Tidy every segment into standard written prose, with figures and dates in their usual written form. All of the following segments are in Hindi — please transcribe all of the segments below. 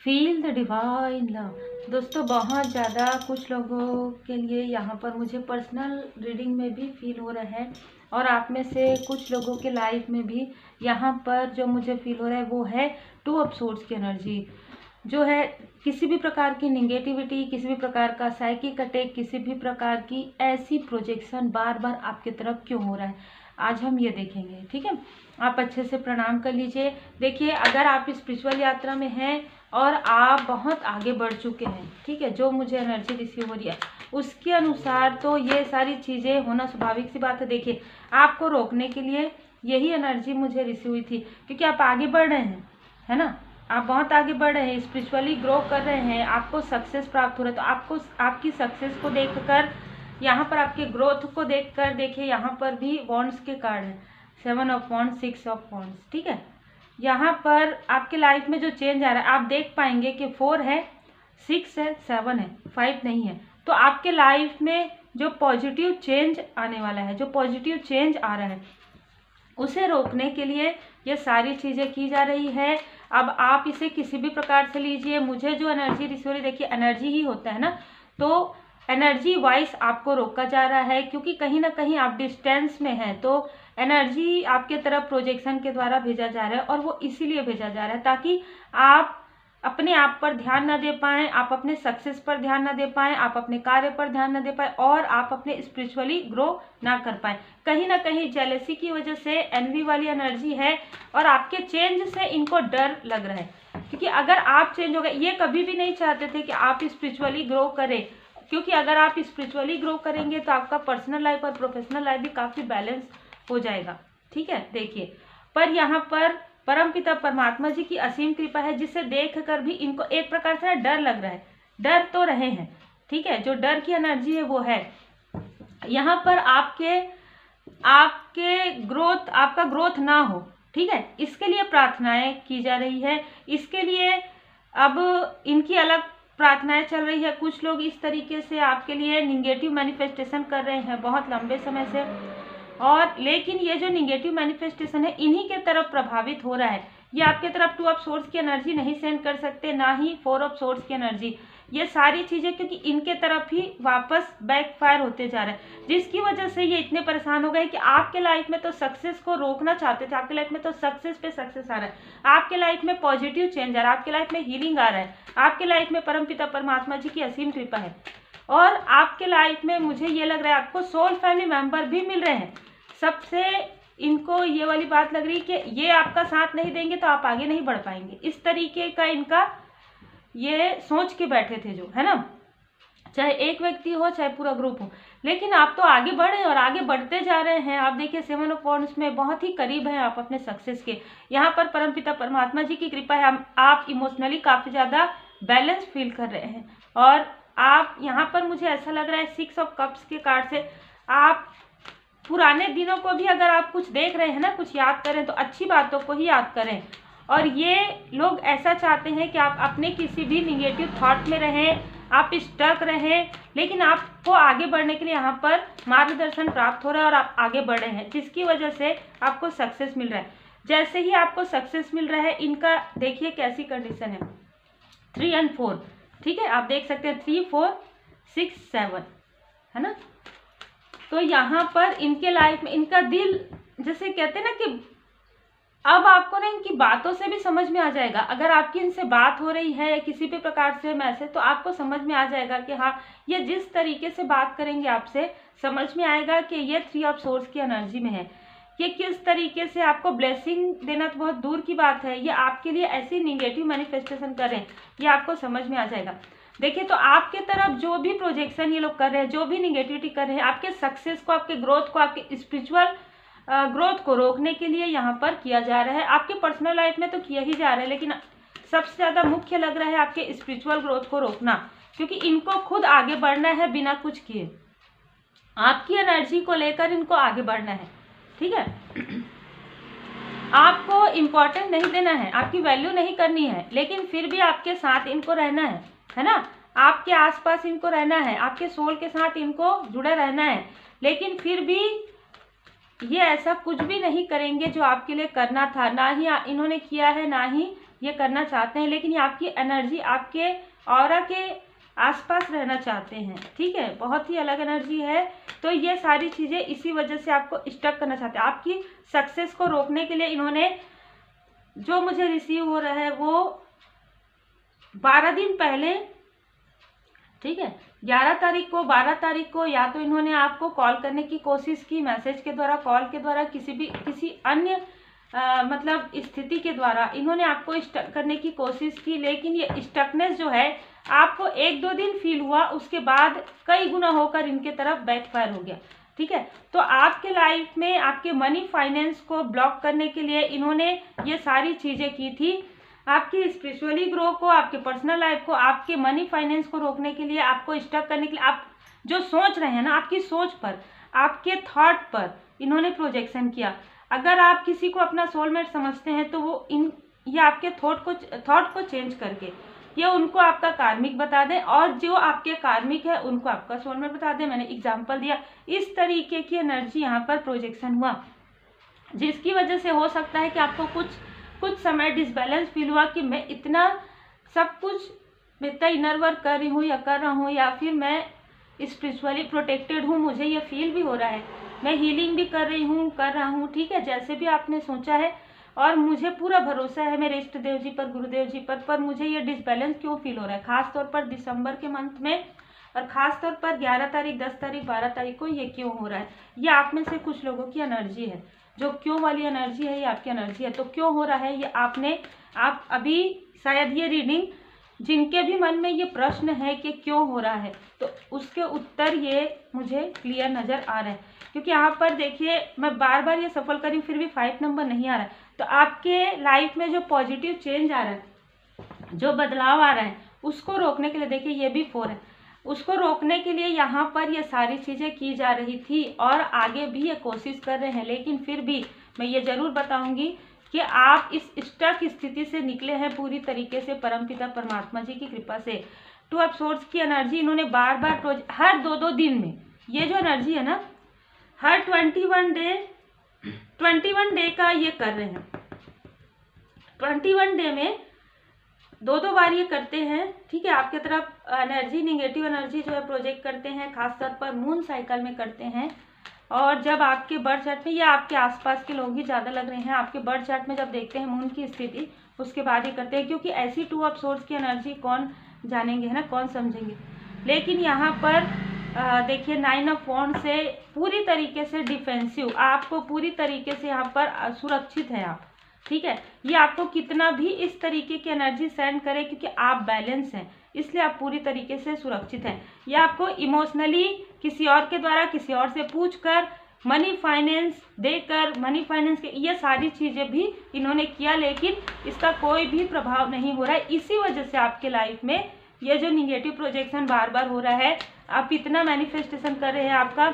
Feel the divine love. दोस्तों बहुत ज़्यादा कुछ लोगों के लिए यहाँ पर मुझे पर्सनल रीडिंग में भी फील हो रहा है, और आप में से कुछ लोगों के लाइफ में भी यहाँ पर जो मुझे फील हो रहा है वो है 2 ऑफ सोर्ड्स की एनर्जी, जो है किसी भी प्रकार की निगेटिविटी, किसी भी प्रकार का साइकिक अटैक, किसी भी प्रकार की ऐसी प्रोजेक्शन बार बार आपकी तरफ क्यों हो रहा है, आज हम ये देखेंगे। ठीक है, आप अच्छे से प्रणाम कर लीजिए। देखिए, अगर आप स्पिरिचुअल यात्रा में हैं और आप बहुत आगे बढ़ चुके हैं, ठीक है, जो मुझे एनर्जी रिसीव हो रही है उसके अनुसार तो ये सारी चीज़ें होना स्वाभाविक सी बात है। देखिए, आपको रोकने के लिए यही एनर्जी मुझे रिसीव हुई थी, क्योंकि आप आगे बढ़ रहे हैं, है ना, आप बहुत आगे बढ़ रहे हैं, स्पिरिचुअली ग्रो कर रहे हैं, आपको सक्सेस प्राप्त हो रहा है। तो आपको आपकी सक्सेस को देखकर, यहाँ पर आपके ग्रोथ को देखकर, देखिए यहाँ पर भी वॉन्ड्स के कार्ड हैं, 7 ऑफ वॉन्ड्स, 6 ऑफ वॉन्ड्स। ठीक है, यहाँ पर आपके लाइफ में जो चेंज आ रहा है आप देख पाएंगे कि 4 है, 6 है, 7 है, 5 नहीं है। तो आपके लाइफ में जो पॉजिटिव चेंज आने वाला है, जो पॉजिटिव चेंज आ रहा है, उसे रोकने के लिए ये सारी चीज़ें की जा रही है। अब आप इसे किसी भी प्रकार से लीजिए, मुझे जो एनर्जी रिसीव हो रही, देखिए एनर्जी ही होता है ना, तो एनर्जी वाइज आपको रोका जा रहा है, क्योंकि कहीं ना कहीं आप डिस्टेंस में हैं, तो एनर्जी आपके तरफ प्रोजेक्शन के द्वारा भेजा जा रहा है, और वो इसीलिए भेजा जा रहा है ताकि आप अपने आप पर ध्यान ना दे पाएं, आप अपने सक्सेस पर ध्यान ना दे पाएं, आप अपने कार्य पर ध्यान ना दे पाएं, और आप अपने स्पिरिचुअली ग्रो ना कर पाएं। कहीं ना कहीं जेलसी की वजह से एनवी वाली एनर्जी है, और आपके चेंज से इनको डर लग रहा है, क्योंकि अगर आप चेंज हो गए, ये कभी भी नहीं चाहते थे कि आप स्पिरिचुअली ग्रो करें, क्योंकि अगर आप स्पिरिचुअली ग्रो करेंगे तो आपका पर्सनल लाइफ और प्रोफेशनल लाइफ भी काफ़ी बैलेंस हो जाएगा। ठीक है, देखिए, पर यहाँ पर परमपिता परमात्मा जी की असीम कृपा है, जिसे देखकर भी इनको एक प्रकार से डर लग रहा है, डर तो रहे हैं। ठीक है, जो डर की एनर्जी है वो है यहाँ पर आपके ग्रोथ, आपका ग्रोथ ना हो। ठीक है, इसके लिए प्रार्थनाएं की जा रही है, इसके लिए अब इनकी अलग प्रार्थनाएं चल रही है। कुछ लोग इस तरीके से आपके लिए निगेटिव मैनिफेस्टेशन कर रहे हैं बहुत लंबे समय से, और लेकिन ये जो निगेटिव मैनिफेस्टेशन है इन्हीं के तरफ प्रभावित हो रहा है। ये आपके तरफ 2 ऑफ सोर्ड्स की एनर्जी नहीं सेंड कर सकते, ना ही 4 ऑफ सोर्ड्स की एनर्जी, ये सारी चीज़ें क्योंकि इनके तरफ ही वापस बैकफायर होते जा रहे हैं, जिसकी वजह से ये इतने परेशान हो गए कि आपके लाइफ में तो सक्सेस को रोकना चाहते थे, आपके लाइफ में तो सक्सेस पे सक्सेस आ रहा है, आपके लाइफ में पॉजिटिव चेंज आ रहा है, आपके लाइफ में हीलिंग आ रहा है, आपके लाइफ में परमपिता परमात्मा जी की असीम कृपा है, और आपके लाइफ में मुझे ये लग रहा है आपको सोल फैमिली मेंबर भी मिल रहे हैं। सबसे इनको ये वाली बात लग रही कि ये आपका साथ नहीं देंगे तो आप आगे नहीं बढ़ पाएंगे, इस तरीके का इनका ये सोच के बैठे थे, जो है ना, चाहे एक व्यक्ति हो चाहे पूरा ग्रुप हो, लेकिन आप तो आगे बढ़े और आगे बढ़ते जा रहे हैं। आप देखिए 7 ऑफ वॉन्ड्स में बहुत ही करीब हैं आप अपने सक्सेस के। यहाँ पर परमपिता परमात्मा जी की कृपा है, आप इमोशनली काफ़ी ज़्यादा बैलेंस फील कर रहे हैं, और आप यहाँ पर मुझे ऐसा लग रहा है 6 ऑफ कप्स के कार्ड से आप पुराने दिनों को भी, अगर आप कुछ देख रहे हैं ना, कुछ याद करें तो अच्छी बातों को ही याद करें, और ये लोग ऐसा चाहते हैं कि आप अपने किसी भी निगेटिव थॉट में रहें, आप स्टक रहें, लेकिन आपको आगे बढ़ने के लिए यहाँ पर मार्गदर्शन प्राप्त हो रहा है और आप आगे बढ़ रहे हैं, जिसकी वजह से आपको सक्सेस मिल रहा है। जैसे ही आपको सक्सेस मिल रहा है, इनका देखिए कैसी कंडीशन है, 3 और 4। ठीक है, आप देख सकते हैं 3, 4, 6, 7, है ना। तो यहाँ पर इनके लाइफ में इनका दिल, जैसे कहते हैं ना कि अब आपको ना इनकी बातों से भी समझ में आ जाएगा, अगर आपकी इनसे बात हो रही है किसी भी प्रकार से मैसेज, तो आपको समझ में आ जाएगा कि हाँ, ये जिस तरीके से बात करेंगे आपसे, समझ में आएगा कि ये 3 ऑफ सोर्स की एनर्जी में है, ये किस तरीके से आपको ब्लेसिंग देना तो बहुत दूर की बात है, ये आपके लिए ऐसी निगेटिव मैनिफेस्टेशन कर रहे हैं, ये आपको समझ में आ जाएगा। देखिए, तो आपके तरफ जो भी प्रोजेक्शन ये लोग कर रहे हैं, जो भी निगेटिविटी कर रहे हैं, आपके सक्सेस को, आपके ग्रोथ को, आपके स्पिरिचुअल ग्रोथ को रोकने के लिए यहाँ पर किया जा रहा है। आपके पर्सनल लाइफ में तो किया ही जा रहा है, लेकिन सबसे ज़्यादा मुख्य लग रहा है आपके स्पिरिचुअल ग्रोथ को रोकना, क्योंकि इनको खुद आगे बढ़ना है बिना कुछ किए, आपकी एनर्जी को लेकर इनको आगे बढ़ना है। ठीक है, आपको इम्पोर्टेंट नहीं देना है, आपकी वैल्यू नहीं करनी है, लेकिन फिर भी आपके साथ इनको रहना है ना, आपके आसपास इनको रहना है, आपके सोल के साथ इनको जुड़े रहना है, लेकिन फिर भी ये ऐसा कुछ भी नहीं करेंगे जो आपके लिए करना था, ना ही इन्होंने किया है, ना ही ये करना चाहते हैं, लेकिन ये आपकी एनर्जी आपके ऑरा के आसपास रहना चाहते हैं, ठीक है, बहुत ही अलग एनर्जी है। तो ये सारी चीज़ें इसी वजह से आपको स्टक करना चाहते हैं। आपकी सक्सेस को रोकने के लिए इन्होंने, जो मुझे रिसीव हो रहा है वो 12 दिन पहले, ठीक है, 11 तारीख को, 12 तारीख को या तो इन्होंने आपको कॉल करने की कोशिश की, मैसेज के द्वारा, कॉल के द्वारा, किसी अन्य मतलब स्थिति के द्वारा इन्होंने आपको स्टक करने की कोशिश की, लेकिन ये स्टकनेस जो है आपको 1-2 दिन फील हुआ, उसके बाद कई गुना होकर इनके तरफ बैकफायर हो गया, ठीक है। तो आपके लाइफ में आपके मनी फाइनेंस को ब्लॉक करने के लिए इन्होंने ये सारी चीज़ें की थी। आपकी स्पिरिचुअली ग्रो को, आपके पर्सनल लाइफ को, आपके मनी फाइनेंस को रोकने के लिए, आपको स्टक करने के लिए, आप जो सोच रहे हैं ना, आपकी सोच पर, आपके थॉट पर इन्होंने प्रोजेक्शन किया। अगर आप किसी को अपना सोलमेट समझते हैं तो वो ये आपके थॉट को चेंज करके ये उनको आपका कार्मिक बता दें, और जो आपके कार्मिक है उनको आपका सोलमेट बता दें। मैंने एग्जांपल दिया, इस तरीके की एनर्जी यहाँ पर प्रोजेक्शन हुआ, जिसकी वजह से हो सकता है कि आपको कुछ समय डिसबैलेंस फील हुआ कि मैं इतना सब कुछ, मैं इतना इनर वर्क कर रही हूँ या कर रहा हूँ, या फिर मैं स्पिरिचुअली प्रोटेक्टेड हूँ, मुझे ये फील भी हो रहा है, मैं हीलिंग भी कर रहा हूँ, ठीक है, जैसे भी आपने सोचा है, और मुझे पूरा भरोसा है मेरे इष्ट देव जी पर, गुरुदेव जी पर मुझे ये डिसबैलेंस क्यों फील हो रहा है, खास तौर पर दिसंबर के मंथ में, और ख़ास तौर पर 11 तारीख, 10 तारीख, 12 तारीख को ये क्यों हो रहा है। ये आप में से कुछ लोगों की एनर्जी है, जो क्यों वाली एनर्जी है, ये आपकी एनर्जी है। तो क्यों हो रहा है ये आप अभी शायद ये रीडिंग, जिनके भी मन में ये प्रश्न है कि क्यों हो रहा है, तो उसके उत्तर ये मुझे क्लियर नज़र आ रहा है। क्योंकि यहाँ पर देखिए, मैं बार बार ये सफल करी, फिर भी 5 नंबर नहीं आ रहा है। तो आपके लाइफ में जो पॉजिटिव चेंज आ रहा है, जो बदलाव आ रहा है, उसको रोकने के लिए, देखिए ये भी 4 है, उसको रोकने के लिए यहाँ पर ये सारी चीज़ें की जा रही थी, और आगे भी ये कोशिश कर रहे हैं। लेकिन फिर भी मैं ये ज़रूर बताऊंगी कि आप इस स्टक स्थिति से निकले हैं पूरी तरीके से परमपिता परमात्मा जी की कृपा से। 2 ऑफ सोर्स की एनर्जी इन्होंने बार बार हर 2-2 दिन में, ये जो एनर्जी है ना, हर 21 डे का ये कर रहे हैं। 21 डे में 2-2 बार ये करते हैं, ठीक है। आपके तरफ एनर्जी, निगेटिव एनर्जी जो है प्रोजेक्ट करते हैं, खासतौर पर मून साइकिल में करते हैं। और जब आपके बर्थ चार्ट में, या आपके आसपास के लोग ही ज़्यादा लग रहे हैं, आपके बर्थ चार्ट में जब देखते हैं मून की स्थिति, उसके बाद ही करते हैं, क्योंकि ऐसी 2 ऑफ सोर्स की एनर्जी कौन जानेंगे, है ना, कौन समझेंगे। लेकिन यहाँ पर देखिए 9 ऑफ वॉन्ड्स से पूरी तरीके से डिफेंसिव, आपको पूरी तरीके से यहाँ पर सुरक्षित है आप, ठीक है। ये आपको कितना भी इस तरीके की एनर्जी सेंड करे, क्योंकि आप बैलेंस हैं, इसलिए आप पूरी तरीके से सुरक्षित हैं। ये आपको इमोशनली किसी और के द्वारा, किसी और से पूछकर, मनी फाइनेंस देकर, मनी फाइनेंस के, ये सारी चीज़ें भी इन्होंने किया, लेकिन इसका कोई भी प्रभाव नहीं हो रहा है। इसी वजह से आपके लाइफ में ये जो निगेटिव प्रोजेक्शन बार बार हो रहा है, आप इतना मैनिफेस्टेशन कर रहे हैं, आपका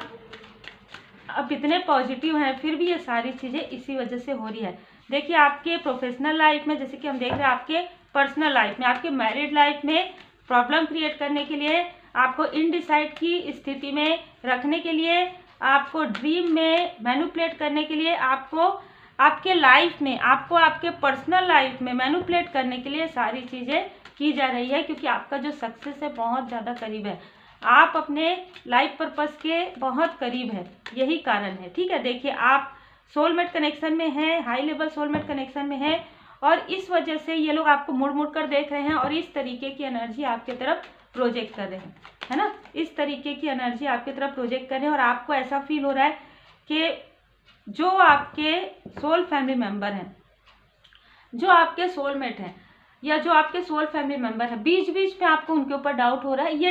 आप इतने पॉजिटिव हैं, फिर भी ये सारी चीज़ें इसी वजह से हो रही है। देखिए आपके प्रोफेशनल लाइफ में, जैसे कि हम देख रहे हैं, आपके पर्सनल लाइफ में, आपके मैरिड लाइफ में प्रॉब्लम क्रिएट करने के लिए, आपको इनडिसाइड की स्थिति में रखने के लिए, आपको ड्रीम में मैनिपुलेट करने के लिए, आपको आपके लाइफ में, आपको आपके पर्सनल लाइफ में मैनिपुलेट करने के लिए सारी चीज़ें की जा रही है, क्योंकि आपका जो सक्सेस है बहुत ज़्यादा करीब है, आप अपने लाइफ पर्पस के बहुत करीब है, यही कारण है, ठीक है। देखिए आप सोलमेट कनेक्शन में हैं, हाई लेवल सोलमेट कनेक्शन में हैं, और इस वजह से ये लोग आपको मुड़ मुड़ कर देख रहे हैं, और इस तरीके की एनर्जी आपके तरफ प्रोजेक्ट कर रहे हैं, है ना, इस तरीके की एनर्जी आपके तरफ प्रोजेक्ट कर रहे हैं। और आपको ऐसा फील हो रहा है कि जो आपके सोल फैमिली मेम्बर हैं, जो आपके सोलमेट हैं, या जो आपके सोल फैमिली मेम्बर है, बीच बीच में आपको उनके ऊपर डाउट हो रहा है, ये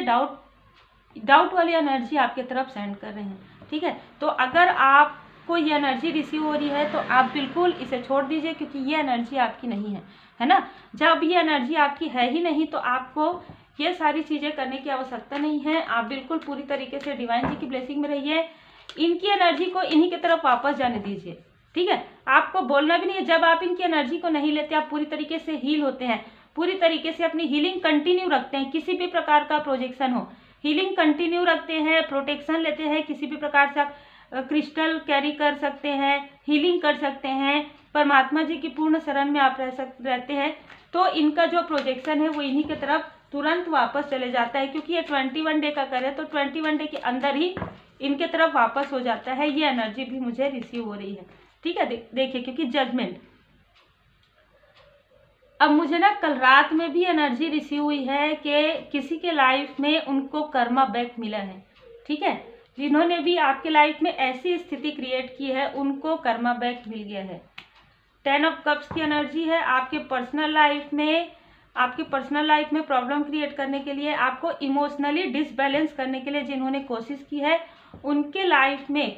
डाउट वाली एनर्जी आपके तरफ सेंड कर रहे हैं, ठीक है। तो अगर आपको ये एनर्जी रिसीव हो रही है तो आप बिल्कुल इसे छोड़ दीजिए, क्योंकि ये एनर्जी आपकी नहीं है ना। जब ये एनर्जी आपकी है ही नहीं, तो आपको ये सारी चीज़ें करने की आवश्यकता नहीं है। आप बिल्कुल पूरी तरीके से डिवाइन जी की ब्लेसिंग में रहिए, इनकी एनर्जी को इन्हीं की तरफ वापस जाने दीजिए, ठीक है। आपको बोलना भी नहीं है, जब आप इनकी एनर्जी को नहीं लेते, आप पूरी तरीके से हील होते हैं, पूरी तरीके से अपनी हीलिंग कंटिन्यू रखते हैं, किसी भी प्रकार का प्रोजेक्शन हो, हीलिंग कंटिन्यू रखते हैं, प्रोटेक्शन लेते हैं, किसी भी प्रकार से आप क्रिस्टल कैरी कर सकते हैं, हीलिंग कर सकते हैं, परमात्मा जी की पूर्ण शरण में आप रहते हैं, तो इनका जो प्रोजेक्शन है वो इन्हीं की तरफ तुरंत वापस चले जाता है, क्योंकि ये 21 डे का करे तो 21 डे के अंदर ही इनके तरफ वापस हो जाता है। ये एनर्जी भी मुझे रिसीव हो रही है, ठीक है। देखिए, क्योंकि जजमेंट, अब मुझे ना कल रात में भी एनर्जी रिसीव हुई है कि किसी के लाइफ में उनको कर्मा बैक मिला है, ठीक है। जिन्होंने भी आपके लाइफ में ऐसी स्थिति क्रिएट की है उनको कर्मा बैक मिल गया है। 10 ऑफ कप्स की एनर्जी है। आपके पर्सनल लाइफ में प्रॉब्लम क्रिएट करने के लिए, आपको इमोशनली डिसबैलेंस करने के लिए जिन्होंने कोशिश की है, उनके लाइफ में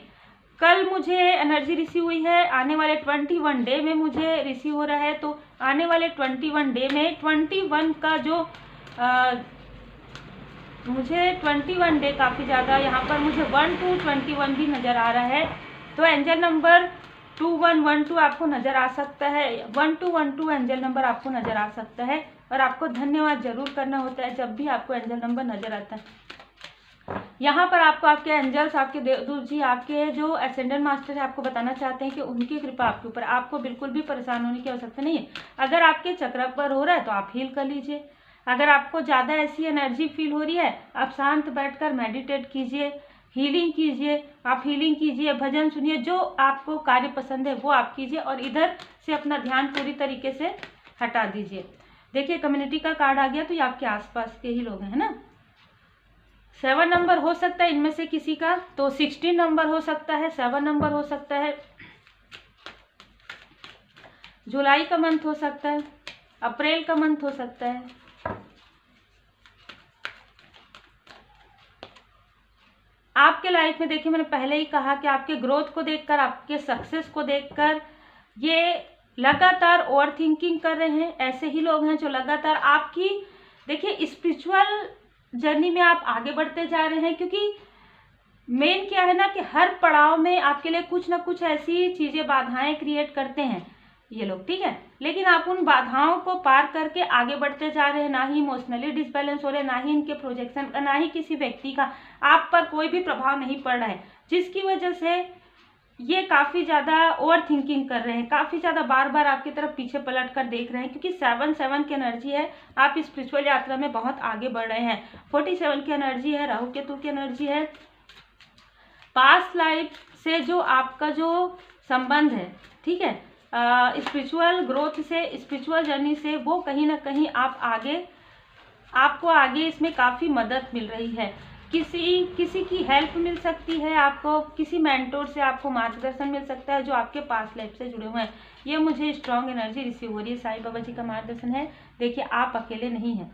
कल मुझे एनर्जी रिसीव हुई है। आने वाले 21 डे में मुझे रिसीव हो रहा है। तो आने वाले 21 डे में 21 का जो मुझे 21 डे काफ़ी ज़्यादा, यहाँ पर मुझे 1 to 21 भी नज़र आ रहा है। तो एंजल नंबर 2112 आपको नज़र आ सकता है। 1212 एंजल नंबर आपको नज़र आ सकता है। और आपको धन्यवाद जरूर करना होता है जब भी आपको एंजल नंबर नज़र आता है। यहाँ पर आपको आपके एंजल्स, आपके देवदूत जी, आपके जो असेंडेंट मास्टर है, आपको बताना चाहते हैं कि उनकी कृपा आपके ऊपर। आपको बिल्कुल भी परेशान होने की आवश्यकता नहीं है। अगर आपके चक्र पर हो रहा है तो आप हील कर लीजिए। अगर आपको ज़्यादा ऐसी एनर्जी फील हो रही है, आप शांत बैठकर मेडिटेट कीजिए, हीलिंग कीजिए। आप हीलिंग कीजिए, भजन सुनिए, जो आपको कार्य पसंद है वो आप कीजिए और इधर से अपना ध्यान पूरी तरीके से हटा दीजिए। देखिए, कम्युनिटी का कार्ड आ गया, तो ये आपके आसपास के ही लोग हैं, है ना। 7 नंबर हो सकता है इनमें से किसी का, तो 16 नंबर हो सकता है, 7 नंबर हो सकता है, जुलाई का मंथ हो सकता है, अप्रैल का मंथ हो सकता है। आपके लाइफ में देखिए, मैंने पहले ही कहा कि आपके ग्रोथ को देखकर, आपके सक्सेस को देखकर ये लगातार ओवर थिंकिंग कर रहे हैं। ऐसे ही लोग हैं जो लगातार आपकी, देखिए, स्पिरिचुअल जर्नी में आप आगे बढ़ते जा रहे हैं। क्योंकि मेन क्या है ना कि हर पड़ाव में आपके लिए कुछ ना कुछ ऐसी चीज़ें, बाधाएं क्रिएट करते हैं ये लोग, ठीक है। लेकिन आप उन बाधाओं को पार करके आगे बढ़ते जा रहे हैं। ना ही इमोशनली डिसबैलेंस हो रहे, ना ही इनके प्रोजेक्शन का, ना ही किसी व्यक्ति का आप पर कोई भी प्रभाव नहीं पड़ रहा है, जिसकी वजह से ये काफ़ी ज़्यादा ओवर थिंकिंग कर रहे हैं, काफ़ी ज़्यादा बार बार आपकी तरफ पीछे पलट कर देख रहे हैं। क्योंकि 7 की एनर्जी है, आप स्पिरिचुअल यात्रा में बहुत आगे बढ़ रहे हैं। 47 की एनर्जी है, राहु केतु की एनर्जी है। पास्ट लाइफ से जो आपका जो संबंध है, ठीक है, स्पिरिचुअल ग्रोथ से, स्पिरिचुअल जर्नी से, वो कहीं ना कहीं आपको आगे इसमें काफ़ी मदद मिल रही है। किसी की हेल्प मिल सकती है आपको, किसी मेंटोर से आपको मार्गदर्शन मिल सकता है जो आपके पास्ट लाइफ से जुड़े हुए हैं। ये मुझे स्ट्रॉन्ग एनर्जी रिसीव हो रही है। साईं बाबा जी का मार्गदर्शन है। देखिए, आप अकेले नहीं हैं,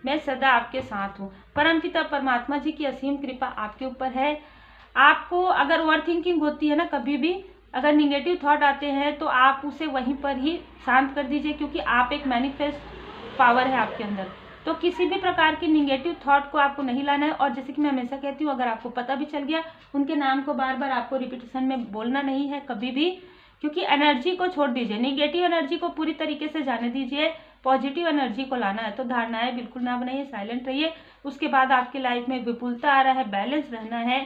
मैं सदा आपके साथ हूँ। परमपिता परमात्मा जी की असीम कृपा आपके ऊपर है। आपको अगर ओवर थिंकिंग होती है ना, कभी भी अगर निगेटिव थॉट आते हैं तो आप उसे वहीं पर ही शांत कर दीजिए, क्योंकि आप एक मैनिफेस्ट पावर है आपके अंदर। तो किसी भी प्रकार की निगेटिव थॉट को आपको नहीं लाना है। और जैसे कि मैं हमेशा कहती हूँ, अगर आपको पता भी चल गया, उनके नाम को बार बार आपको रिपीटेशन में बोलना नहीं है कभी भी, क्योंकि एनर्जी को छोड़ दीजिए, निगेटिव एनर्जी को पूरी तरीके से जाने दीजिए, पॉजिटिव एनर्जी को लाना है। तो धारणाएं बिल्कुल ना बनाइए, साइलेंट रहिए। उसके बाद आपकी लाइफ में विपुलता आ रहा है, बैलेंस रहना है,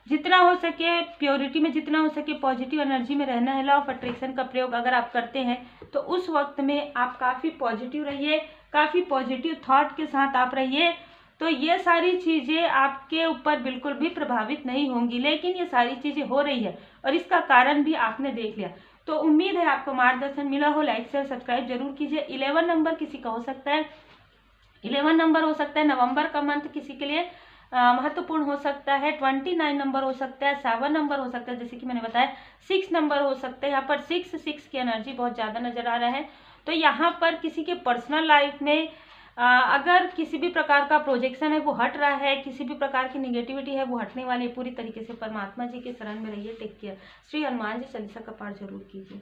जितना हो सके प्योरिटी में, जितना हो सके पॉजिटिव एनर्जी में रहना है। लॉ ऑफ अट्रैक्शन का प्रयोग अगर आप करते हैं तो उस वक्त में आप काफ़ी पॉजिटिव रहिए, काफ़ी पॉजिटिव थॉट के साथ आप रहिए। तो ये सारी चीज़ें आपके ऊपर बिल्कुल भी प्रभावित नहीं होंगी, लेकिन ये सारी चीज़ें हो रही है और इसका कारण भी आपने देख लिया। तो उम्मीद है आपको मार्गदर्शन मिला हो। लाइक शेयर सब्सक्राइब जरूर कीजिए। 11 नंबर किसी का हो सकता है, 11 नंबर हो सकता है, नवंबर का मंथ किसी के लिए महत्वपूर्ण हो सकता है। 29 नंबर हो सकता है, 7 नंबर हो सकता है, जैसे कि मैंने बताया 6 नंबर हो सकता है। यहाँ पर 6 की एनर्जी बहुत ज़्यादा नजर आ रहा है। तो यहाँ पर किसी के पर्सनल लाइफ में अगर किसी भी प्रकार का प्रोजेक्शन है वो हट रहा है, किसी भी प्रकार की निगेटिविटी है वो हटने वाली है। पूरी तरीके से परमात्मा जी के शरण में रहिए। Take care. श्री हनुमान जी चालीसा का पाठ जरूर कीजिए।